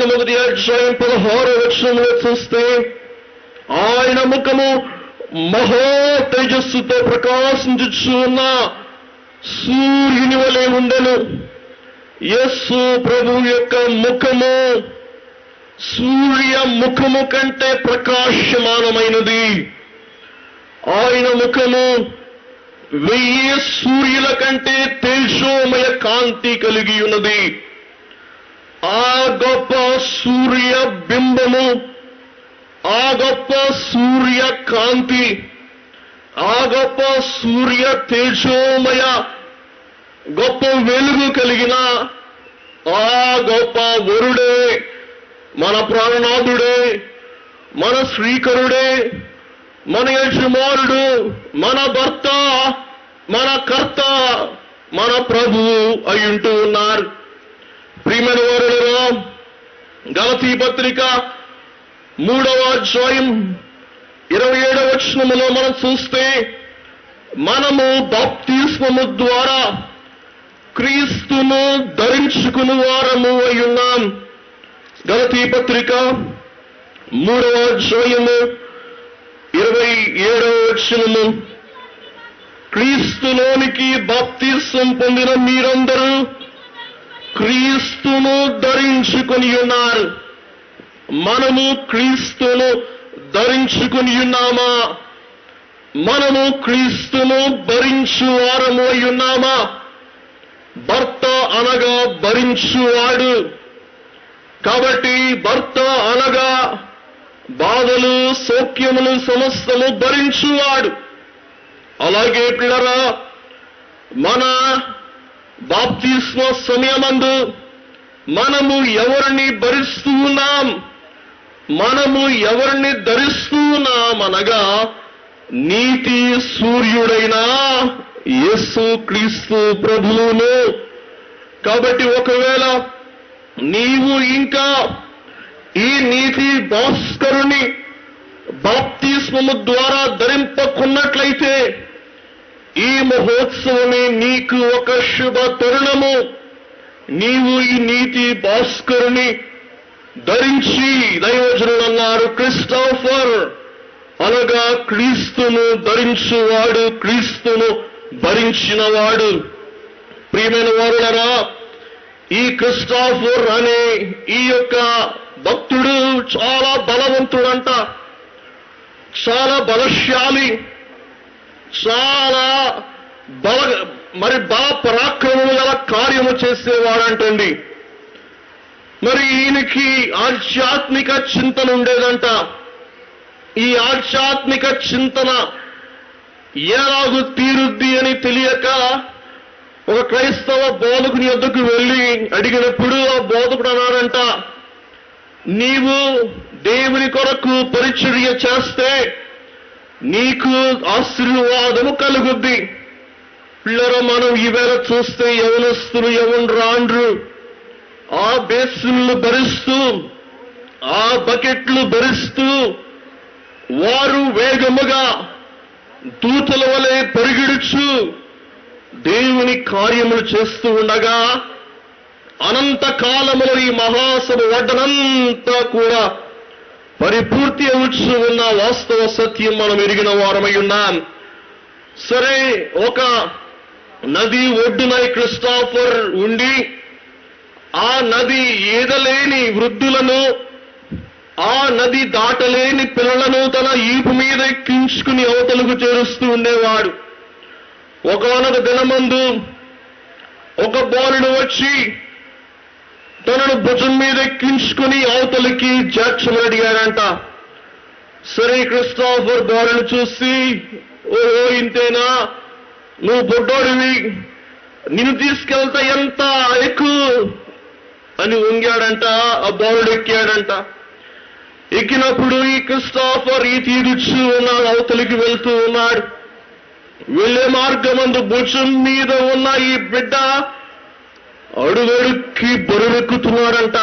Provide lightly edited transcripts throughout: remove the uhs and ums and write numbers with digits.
గ్రంథం 1వ అధ్యాయం 16వ వచనంలో చూస్తే ఆయన ముఖము మహా తేజస్సుతో ప్రకాశించుచు ఉన్న సూర్యుని వలె ఉండెను. యేసు ప్రభు యొక్క ముఖము సూర్య ముఖము కంటే ప్రకాశమానమైనది. ఆయన ముఖము 1000 సూర్యుల కంటే తేజోమయ కాంతి కలిగి ఉన్నది. ఆ గొప్ప సూర్య బింబము, ఆ గొప్ప సూర్య కాంతి, ఆ గొప్ప సూర్య తేజోమయ గొప్ప వెలుగు కలిగిన ఆ గొప్ప వరుడే, మన ప్రాణనాథుడే, మన శ్రీకరుడే, మన యజమానుడు, మన భర్త, మన కర్త, మన ప్రభువు అయ్యుంటూ ఉన్నారు. ప్రియమైన వారులారా, గలతీ పత్రిక 3వ అధ్యాయం 27వ వచనములో మనం చూస్తే మనము బాప్తిస్మము ద్వారా క్రీస్తును ధరించుకుని వారము అయి ఉన్నాం. గలతీ పత్రిక 3వ అధ్యాయము 27వ వచనము, క్రీస్తులోనికి బాప్తిస్మం పొందిన మీరందరూ క్రీస్తును ధరించుకొని ఉన్నారు. మనము క్రీస్తును ధరించుకొని ఉన్నామా? మనము క్రీస్తును భరించు వారము అయి ఉన్నామా? భర్త అనగా భరించువాడు. కాబట్టి భర్త అనగా బాధలు, సౌఖ్యములు సమస్తము భరించువాడు. అలాగే పిల్లరా, మన బాప్తిస్మ సమయమందు మనము ఎవరిని భరిస్తూ ఉన్నాం? మనము ఎవరిని ధరిస్తూ ఉన్నాం అనగా నీతి సూర్యుడైన యేసు క్రీస్తు ప్రభువును. కాబట్టి ఒకవేళ నీవు ఇంకా ఈ నీతి భాస్కరుని బాప్తిస్మము ద్వారా ధరింపకున్నట్లయితే ఈ మహోత్సవమే నీకు ఒక శుభ తరుణము. నీవు ఈ నీతి భాస్కరుని ధరించి, దైవజనులు అన్నారు, క్రిస్టోఫర్ అనగా క్రీస్తును ధరించువాడు, క్రీస్తును భరించినవాడు. ప్రియమైన వారులారా, ఈ క్రిస్టోఫర్ అనే ఈ యొక్క భక్తుడు చాలా బలవంతుడంట, చాలా బలశాలి, చాలా బల పరాక్రమము గల కార్యము చేసేవాడంటండి. మరి ఈయనకి ఆధ్యాత్మిక చింతన ఉండేదంట. ఈ ఆధ్యాత్మిక చింతన ఎలాగూ తీరుద్ది అని తెలియక ఒక క్రైస్తవ బోధకుని వద్దకు వెళ్ళి అడిగినప్పుడు ఆ బోధకుడు అన్నాడంట, నీవు దేవుని కొరకు పరిచర్య చేస్తే నీకు ఆశీర్వాదము కలుగుద్ది. పిల్లరా, మనం ఈవేళ చూస్తే యవనస్తులు, యవనరాండ్రు ఆ బేసిన్లు భరిస్తూ, ఆ బకెట్లు భరిస్తూ వారు వేగముగా దూతల వలె పరిగెడుచు దేవుని కార్యములు చేస్తూ ఉండగా అనంత కాలములో ఈ మహాసభ వడ్డనంతా కూడా పరిపూర్తి అవుచు ఉన్న వాస్తవ సత్యం మనం ఎరిగిన వారమై ఉన్నాం. సరే, ఒక నది ఒడ్డున క్రిస్టోఫర్ ఉండి ఆ నది ఈదలేని వృద్ధులను, ఆ నది దాటలేని పిల్లలను తన ఈపు మీద ఎక్కించుకుని అవతలకు చేరుస్తూ ఉండేవాడు. ఒకనొక దినమందు ఒక బాలుడు వచ్చి తనను భుజం మీద ఎక్కించుకుని అవతలికి చేర్చమని అడిగాడంట. సరే, క్రిస్టోఫర్ బాలును చూసి, ఓహో ఇంతేనా, నువ్వు బొడ్డోడివి, నిన్ను తీసుకెళ్తా ఎంత ఎక్కువ అని వంగాడంట. ఆ బాలుడు ఎక్కాడంట. ఎక్కినప్పుడు ఈ క్రిస్టోఫర్ ఈ తీరుచు ఉన్నాడు, అవతలికి వెళ్తూ ఉన్నాడు. వెళ్లే మార్గమందు భుజం మీద ఉన్న ఈ బిడ్డ అడుగడుక్కి బరువెక్కుతున్నాడంట.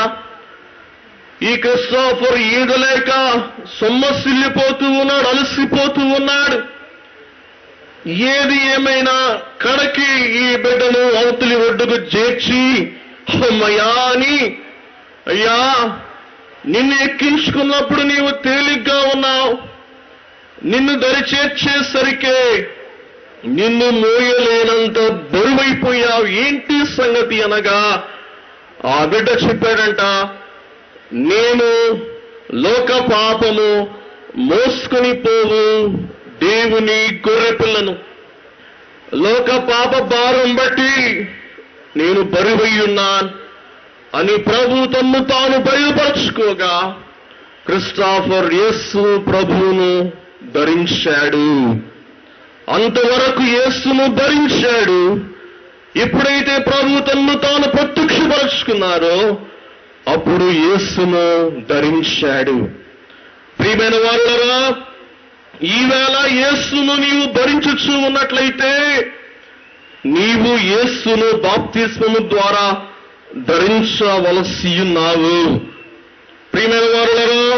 ఈ క్రిస్టోఫర్ ఈదలేక సొమ్మసిల్లిపోతూ ఉన్నాడు, అలసిపోతూ ఉన్నాడు. ఏది ఏమైనా కడకి ఈ బిడ్డను అవతలి ఒడ్డుకు చేర్చి అమ్మయ్యా అని అయ్యా, నిన్ను ఎక్కించుకున్నప్పుడు నీవు తేలిగ్గా ఉన్నావు, నిన్ను దరిచేర్చేసరికే నిన్ను మోయలేనంత బరువైపోయావు, ఏంటి సంగతి అనగా ఆ బిడ్డ చెప్పాడంట, నేను లోక పాపము మోసుకొని పోవు దేవుని గొర్రెపిల్లను, లోక పాప భారం బట్టి నేను బరువయ్యున్నాను అని ప్రభు తన్ను తాను బయలుపరుచుకోగా క్రిస్టోఫర్ యేసు ప్రభువును ధరించాడు. అంతవరకు యేసును ధరించాడు. ఎప్పుడైతే ప్రభు తన్ను తాను ప్రత్యక్షపరుచుకున్నారో అప్పుడు యేసును ధరించాడు. ప్రియమైన వారులారా, ఈవేళ యేసును నీవు ధరించుచూ ఉన్నట్లయితే నీవు యేసును బాప్తిస్మము ద్వారా ధరించవలసి ఉన్నావు. ప్రియమైన వారులారా,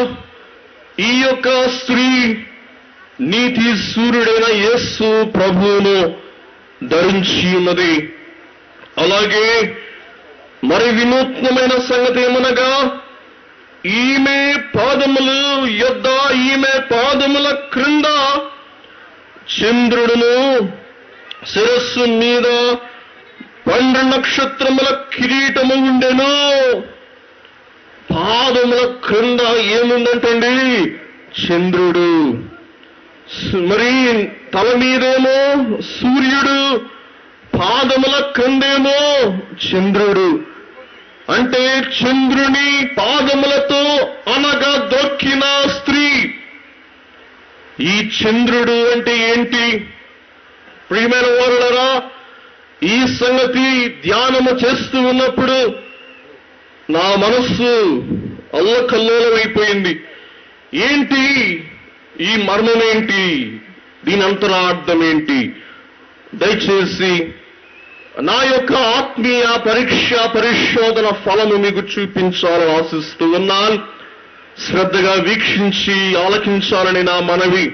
ఈ యొక్క స్త్రీ నీతి సూర్యుడైన యేసు ప్రభువును ధరించి ఉన్నది. అలాగే మరి వినూత్నమైన సంగతి ఏమనగా ఈమె పాదములు యొద్ద, ఈమె పాదముల క్రింద చంద్రుడును, శిరస్సు మీద 12 నక్షత్రముల కిరీటము ఉండెను. పాదముల క్రింద ఏముందంటండి? చంద్రుడు. మరి తల మీదేమో సూర్యుడు, పాదముల క్రిందేమో చంద్రుడు. అంటే చంద్రుని పాదములతో అనగా దొక్కిన స్త్రీ. ఈ చంద్రుడు అంటే ఏంటి? ప్రియమైన వారులారా, ఈ సంగతి ధ్యానము చేస్తూ ఉన్నప్పుడు నా మనస్సు అల్లకల్లోలమైపోయింది. ఏంటి ఈ మర్మం? ఏంటి దీని అంతరార్థం ఏంటి? దయచేసి నా యొక్క ఆత్మీయ పరిశోధన ఫలము మీకు చూపించాలని ఆశిస్తూ ఉన్నాను. శ్రద్ధగా వీక్షించి ఆలకించాలని నా మనవి.